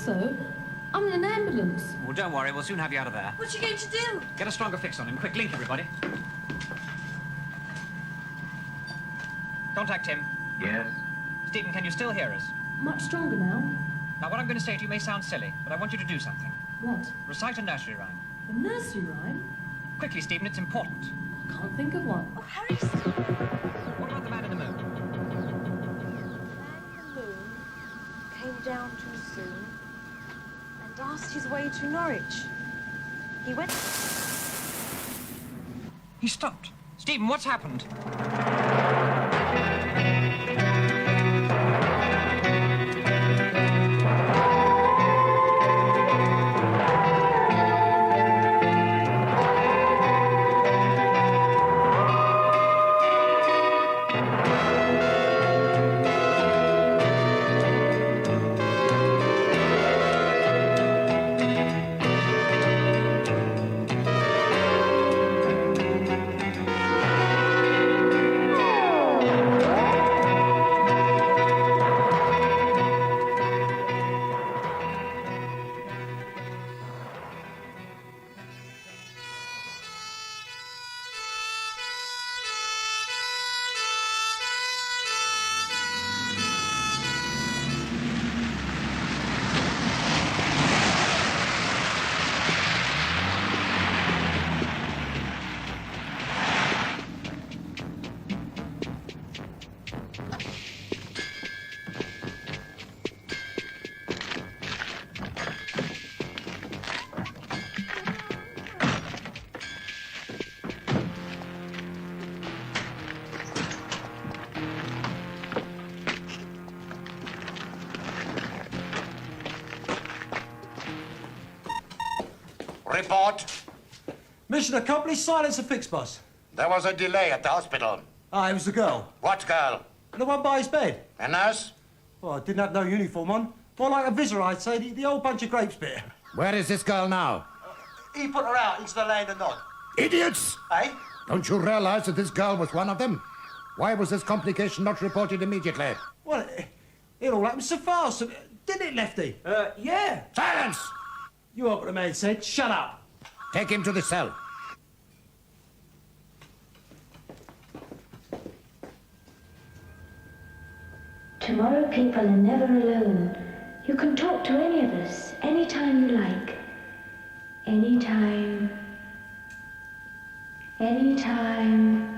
so. I'm in an ambulance. Well, don't worry, we'll soon have you out of there. What are you going to do? Get a stronger fix on him. Quick, link, everybody. Contact him. Yes? Stephen, can you still hear us? Much stronger now. Now, what I'm going to say to you may sound silly, but I want you to do something. What? Recite a nursery rhyme. A nursery rhyme? Quickly, Stephen, it's important. I can't think of one. Oh, hurry, Steve. What about the man in the moon? The man in the moon came down too soon and asked his way to Norwich. He went... He stopped. Stephen, what's happened? Report. Mission accomplished. Silence a fix, boss. There was a delay at the hospital. Ah, it was the girl. What girl? The one by his bed. A nurse? Well, I didn't have no uniform on. More like a visitor, I'd say. The old bunch of grapes bit. Where is this girl now? He put her out into the land of Nod. Idiots! Eh? Don't you realize that this girl was one of them? Why was this complication not reported immediately? Well, it all happened so fast. Didn't it, Lefty? Yeah. Silence! You heard what the man said. Shut up. Take him to the cell. Tomorrow people are never alone. You can talk to any of us, anytime you like. Anytime. Anytime.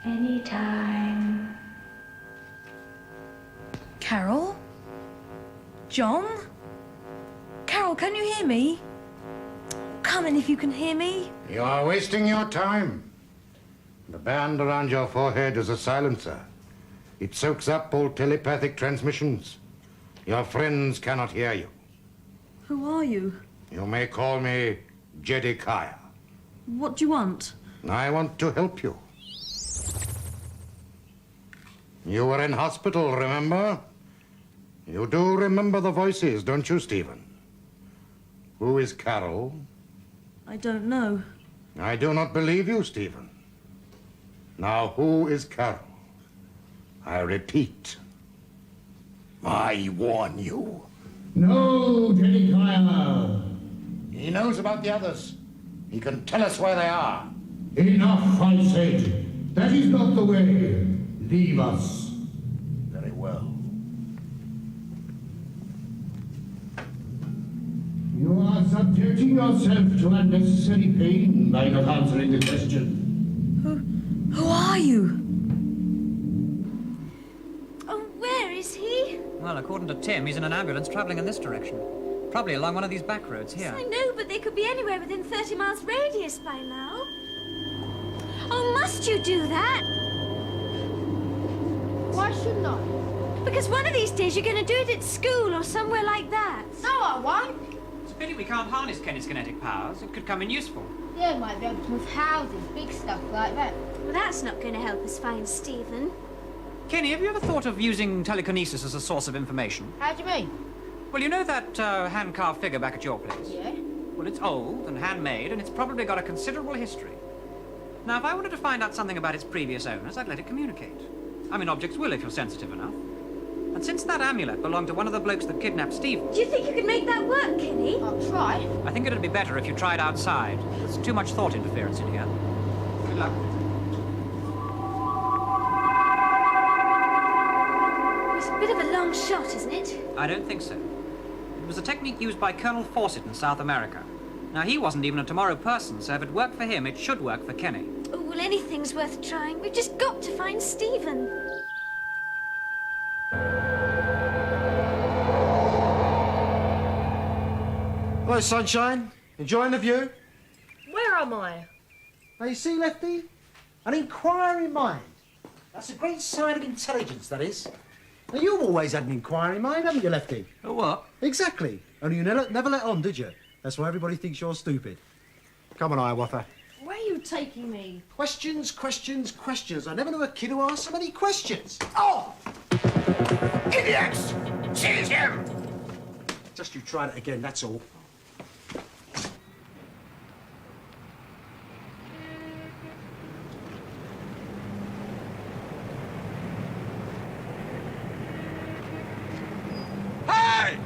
Anytime. Carol? John? Carol, can you hear me? Come in if you can hear me. You are wasting your time. The band around your forehead is a silencer. It soaks up all telepathic transmissions. Your friends cannot hear you. Who are you? You may call me Jedediah. What do you want? I want to help you. You were in hospital, remember? You do remember the voices, don't you, Stephen? Who is Carol? I don't know. I do not believe you, Stephen. Now, who is Carol? I repeat. I warn you. No, Jedediah. He knows about the others. He can tell us where they are. Enough, I said. That is not the way. Leave us. Very well. You are subjecting yourself to unnecessary pain by not answering the question. Who are you? Oh, where is he? Well, according to Tim, he's in an ambulance travelling in this direction. Probably along one of these back roads here. I know, but they could be anywhere within 30 miles radius by now. Oh, must you do that? Why shouldn't I? Because one of these days you're going to do it at school or somewhere like that. No, I won't. It's a pity we can't harness Kenny's kinetic powers. It could come in useful. Yeah, might be able to move houses, big stuff like that. Well, that's not going to help us find Stephen. Kenny, have you ever thought of using telekinesis as a source of information? How do you mean? Well, you know that hand-carved figure back at your place? Yeah? Well, it's old and handmade, and it's probably got a considerable history. Now, if I wanted to find out something about its previous owners, I'd let it communicate. I mean, objects will if you're sensitive enough. And since that amulet belonged to one of the blokes that kidnapped Stephen, Do you think you could make that work, Kenny? I'll try. I think it'd be better if you tried outside. There's too much thought interference in here. Good luck. It's a bit of a long shot, isn't it? I don't think so. It was a technique used by Colonel Fawcett in South America. Now, he wasn't even a Tomorrow person, so if it worked for him, it should work for Kenny. Oh, well, anything's worth trying. We've just got to find Stephen. Hello, sunshine. Enjoying the view? Where am I? Now, you see, Lefty? An inquiring mind. That's a great sign of intelligence, that is. Now, you've always had an inquiring mind, haven't you, Lefty? Oh, what? Exactly. Only you never let on, did you? That's why everybody thinks you're stupid. Come on, Hiawatha. Where are you taking me? Questions, questions, questions. I never knew a kid who asked so many questions. Oh! Idiots! Seize him! Just you tried it again, that's all. Hey!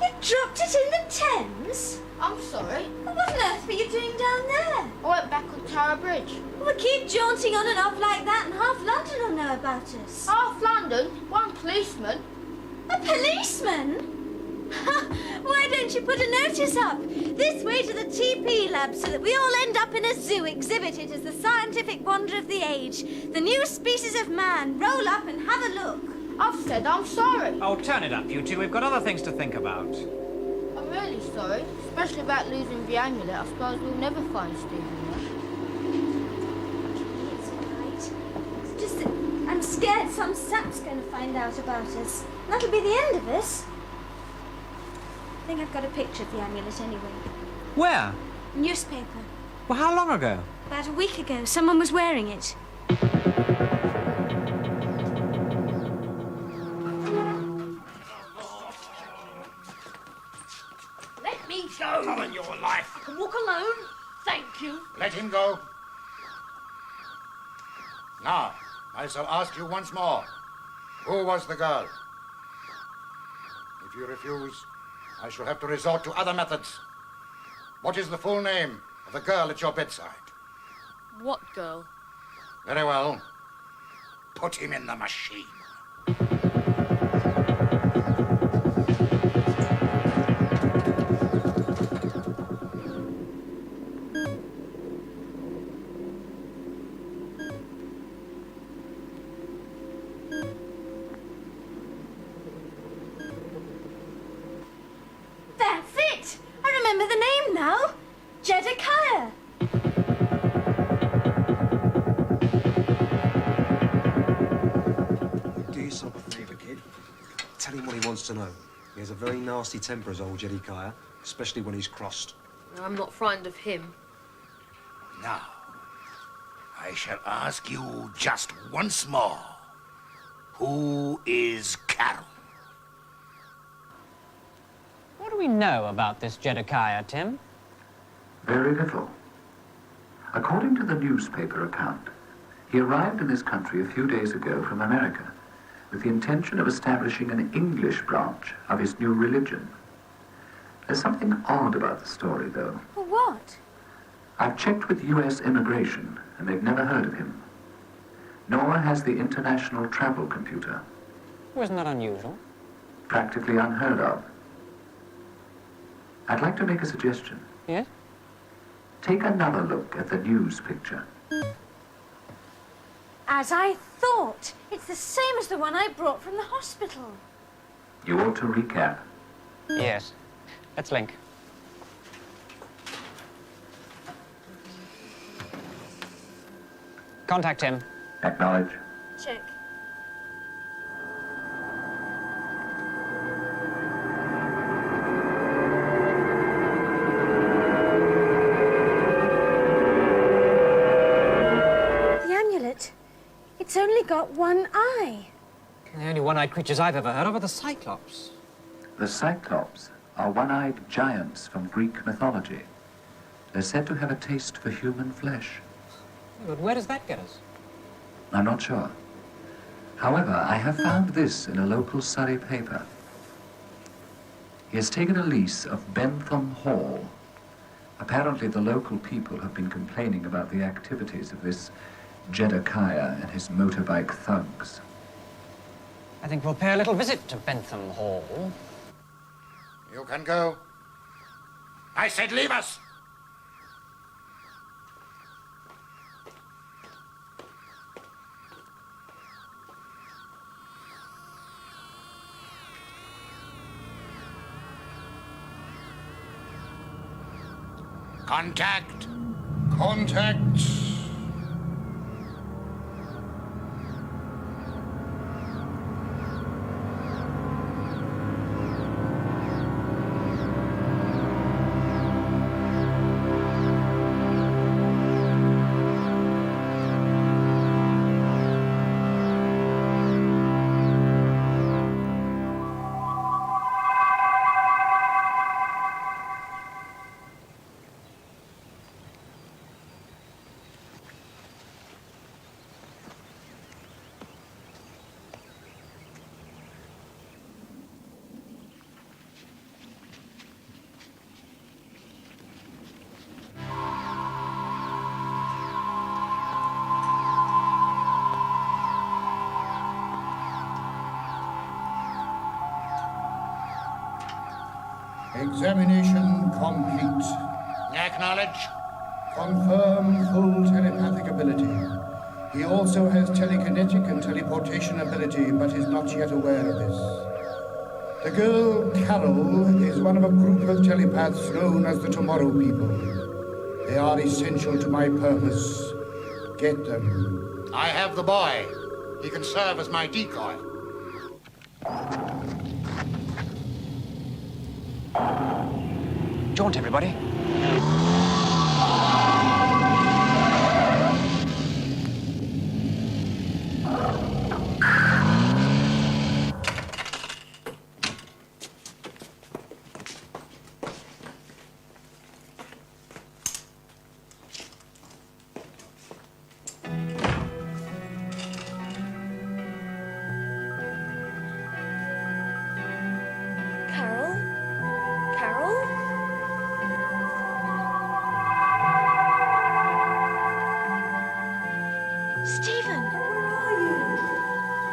You dropped it in the Thames? I'm sorry. Well, what on earth were you doing down there? I went back on Tower Bridge. We keep jaunting on and off like that, and half London will know about us. Half London, one policeman. A policeman? Why don't you put a notice up? This way to the TP lab so that we all end up in a zoo exhibited as the scientific wonder of the age. The new species of man. Roll up and have a look. I've said I'm sorry. Oh, turn it up, you two. We've got other things to think about. I'm really sorry, especially about losing the amulet. I suppose we'll never find Stephen yet. It's all right. It's just that I'm scared some sap's going to find out about us. That'll be the end of us. I think I've got a picture of the amulet anyway. Where? Newspaper. Well, how long ago? About a week ago, someone was wearing it. Let me go. Not on your life. I can walk alone. Thank you. Let him go. Now, I shall ask you once more. Who was the girl? If you refuse, I shall have to resort to other methods. What is the full name of the girl at your bedside? What girl? Very well. Put him in the machine. That's it! I remember the name now. Jedediah. Do yourself a favour, kid. Tell him what he wants to know. He has a very nasty temper, as old Jedediah, especially when he's crossed. I'm not frightened of him. Now, I shall ask you just once more. Who is Carol? What do we know about this Jedediah, Tim? Very little. According to the newspaper account, he arrived in this country a few days ago from America with the intention of establishing an English branch of his new religion. There's something odd about the story, though. Well, what? I've checked with U.S. immigration, and they've never heard of him. Nor has the international travel computer. Wasn't that unusual? Practically unheard of. I'd like to make a suggestion. Yes? Take another look at the news picture. As I thought. It's the same as the one I brought from the hospital. You ought to recap. Yes. Let's link. Contact him. Acknowledge. Check. The amulet. It's only got one eye. The only one-eyed creatures I've ever heard of are the Cyclops. The Cyclops are one-eyed giants from Greek mythology. They're said to have a taste for human flesh. But where does that get us? I'm not sure. However, I have found this in a local Surrey paper. He has taken a lease of Bentham Hall. Apparently, the local people have been complaining about the activities of this Jedekiah and his motorbike thugs. I think we'll pay a little visit to Bentham Hall. You can go. I said leave us! Contact. Contact. Examination complete. Acknowledge. Confirm full telepathic ability. He also has telekinetic and teleportation ability, but is not yet aware of this. The girl, Carol, is one of a group of telepaths known as the Tomorrow People. They are essential to my purpose. Get them. I have the boy. He can serve as my decoy. Jaunt, everybody.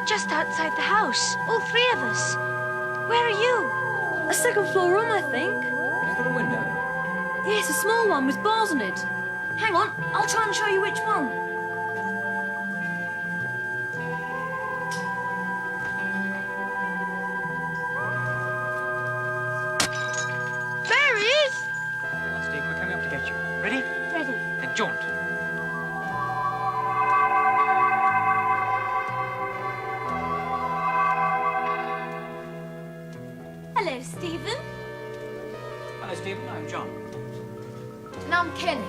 Just outside the house, all three of us. Where are you? A second floor room, I think. Is there a window? Yes, a small one with bars on it. Hang on, I'll try and show you which one. There he is! Come on, Steve, we're coming up to get you. Ready? Ready. Then jaunt. Hello, Stephen. Hello, Stephen. I'm John. And I'm Kenny.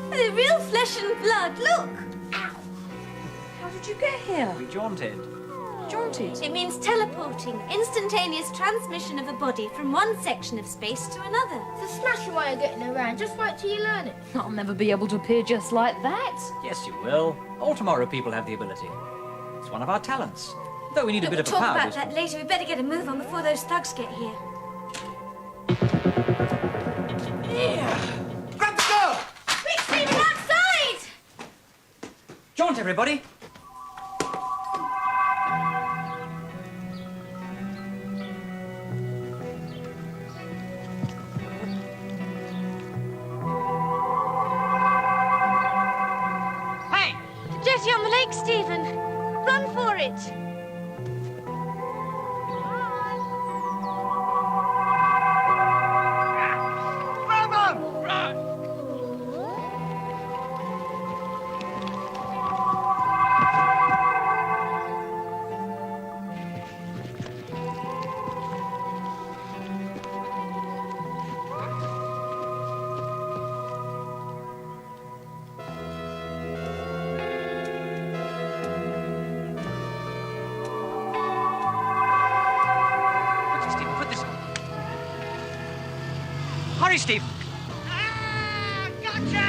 The real flesh and blood, look! How did you get here? We jaunted. Jaunted? It means teleporting, instantaneous transmission of a body from one section of space to another. It's a smashing way of getting around. Just wait till you learn it. I'll never be able to appear just like that. Yes, you will. All Tomorrow people have the ability. It's one of our talents. Though we need a Look, bit we'll of a talk power about that later. We better get a move on before those thugs get here. Grab the girl! Quick, Stephen, outside! Jaunt, everybody! Hey! Jetty on the lake, Stephen. Run for it. Quickly, Stephen, put this on. Hurry, Steve! Gotcha!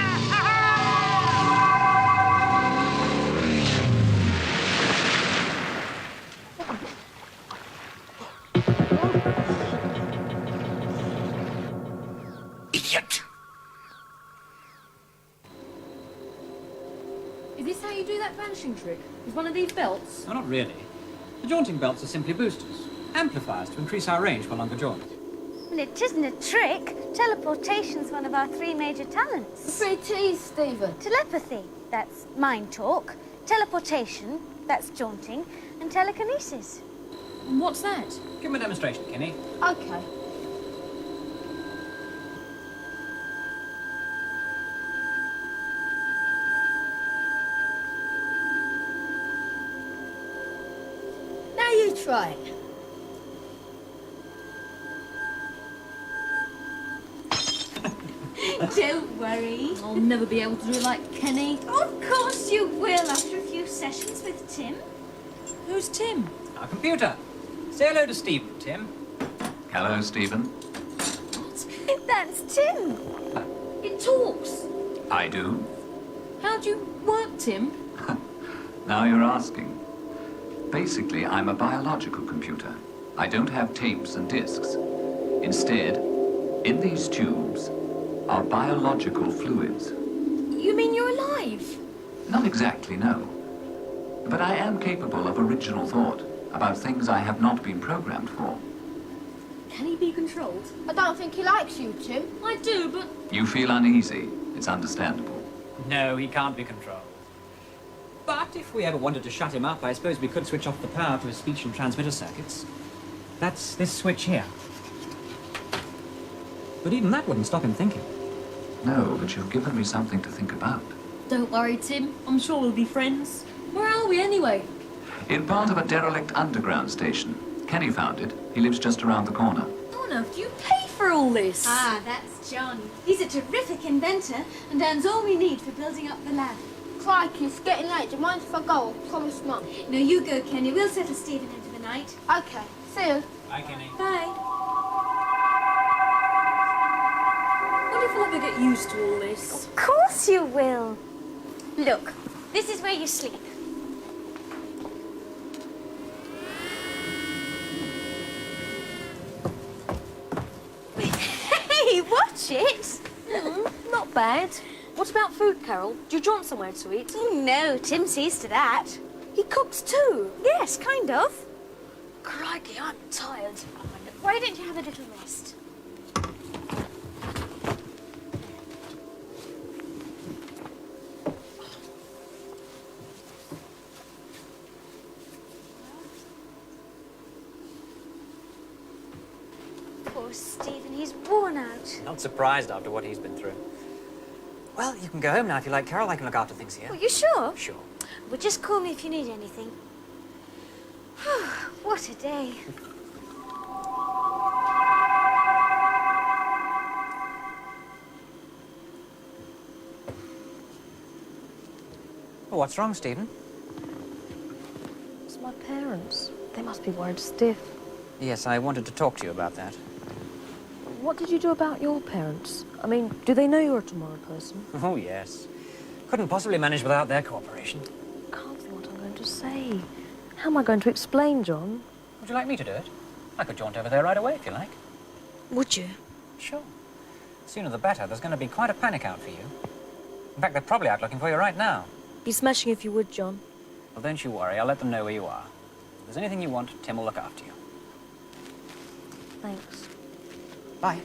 Is this how you do that vanishing trick? With one of these belts? No, not really. The jaunting belts are simply boosters, amplifiers to increase our range for longer jaunts. Well, it isn't a trick. Teleportation's one of our 3 major talents. 3 T's, Stephen. Telepathy, that's mind talk. Teleportation, that's jaunting. And telekinesis. What's that? Give him a demonstration, Kenny. Okay. Now you try it. Don't worry. I'll never be able to do it like Kenny. Of course you will after a few sessions with Tim. Who's Tim? Our computer. Say hello to Stephen, Tim. Hello, Stephen. That's Tim. It talks. I do. How do you work, Tim? Now you're asking. Basically, I'm a biological computer. I don't have tapes and discs. Instead, in these tubes are biological fluids. You mean you're alive? Not exactly, no. But I am capable of original thought about things I have not been programmed for. Can he be controlled? I don't think he likes you, Tim. I do, but... You feel uneasy. It's understandable. No, he can't be controlled. But if we ever wanted to shut him up, I suppose we could switch off the power to his speech and transmitter circuits. That's this switch here. But even that wouldn't stop him thinking. No, but you've given me something to think about. Don't worry, Tim. I'm sure we'll be friends. Where are we, anyway? In part of a derelict underground station. Kenny found it. He lives just around the corner. How on earth do you pay for all this? Ah, that's John. He's a terrific inventor and earns all we need for building up the lab. Crikey, it's getting late. Do you mind if I go? I promise Mum. No, you go, Kenny. We'll settle Stephen in for the night. Okay. See you. Bye, Kenny. Bye. What if I'll ever get used to all this? Of course you will. Look, this is where you sleep. Hey, watch it. Not bad. What about food, Carol? Do you want somewhere to eat? Oh, no, Tim sees to that. He cooks too. Yes, kind of. Crikey, I'm tired. Why don't you have a little rest? Poor Stephen, he's worn out. Not surprised after what he's been through. Well, you can go home now if you like, Carol. I can look after things here. Well, you sure? Sure. Well, just call me if you need anything. What a day. Oh, what's wrong, Stephen? It's my parents. They must be worried stiff. Yes, I wanted to talk to you about that. What did you do about your parents? I mean, do they know you're a tomorrow person? Oh, yes. Couldn't possibly manage without their cooperation. Can't think what I'm going to say. How am I going to explain, John? Would you like me to do it? I could jaunt over there right away if you like. Would you? Sure. Sooner the better. There's going to be quite a panic out for you. In fact, they're probably out looking for you right now. Be smashing if you would, John. Well, don't you worry. I'll let them know where you are. If there's anything you want, Tim will look after you. Thanks. Bye.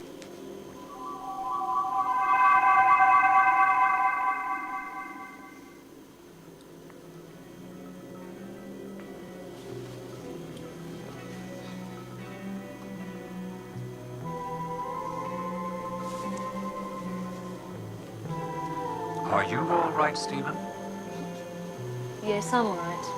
Are you all right, Stephen? Yes, I'm all right.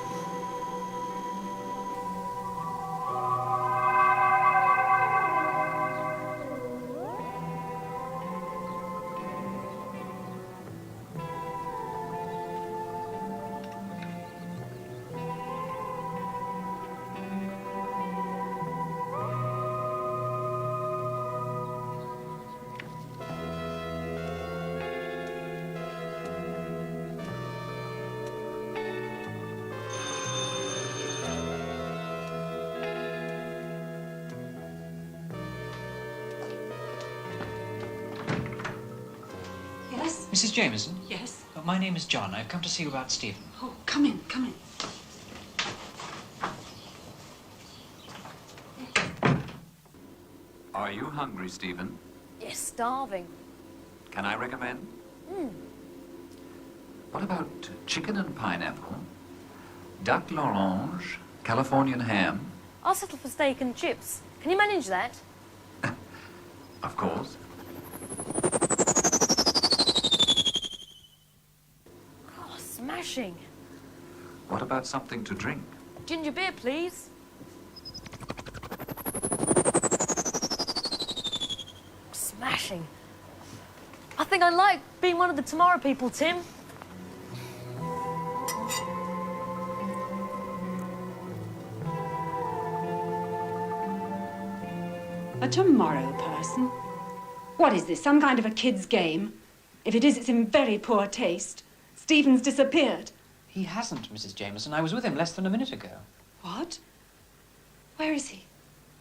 Mrs. Jameson? Yes? My name is John. I've come to see you about Stephen. Oh, come in, come in. Are you hungry, Stephen? Yes, starving. Can I recommend? What about chicken and pineapple, duck l'orange, Californian ham? I'll settle for steak and chips. Can you manage that? Of course. Oh, smashing. What about something to drink? Ginger beer, please. Smashing. I think I like being one of the Tomorrow people, Tim. A tomorrow person? What is this, some kind of a kid's game? If it is, it's in very poor taste. Stephen's disappeared. He hasn't, Mrs. Jameson. I was with him less than a minute ago. What? Where is he?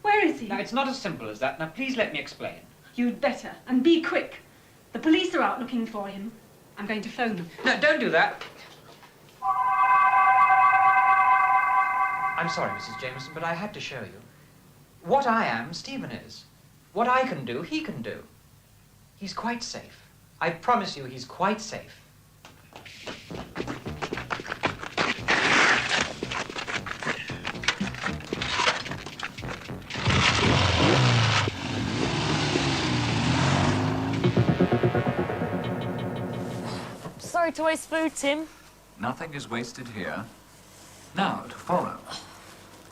Where is he? Now, it's not as simple as that. Now, please let me explain. You'd better, and be quick. The police are out looking for him. I'm going to phone them. No, don't do that. I'm sorry, Mrs. Jameson, but I had to show you. What I am, Stephen is. What I can do, he can do. He's quite safe. I promise you he's quite safe. Sorry to waste food, Tim. Nothing is wasted here. Now, to follow.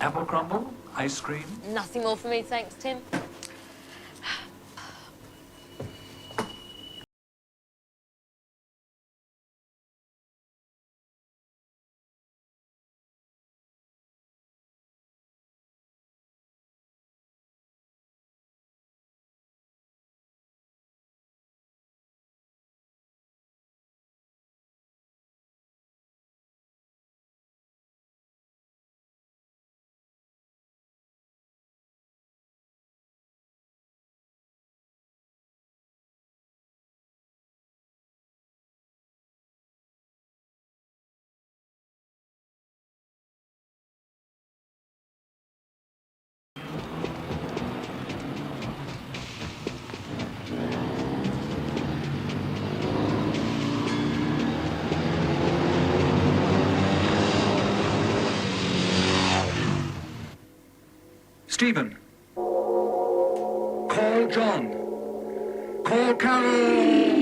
Apple crumble, ice cream. Nothing more for me, thanks, Tim. Stephen. Call John. Call Carol.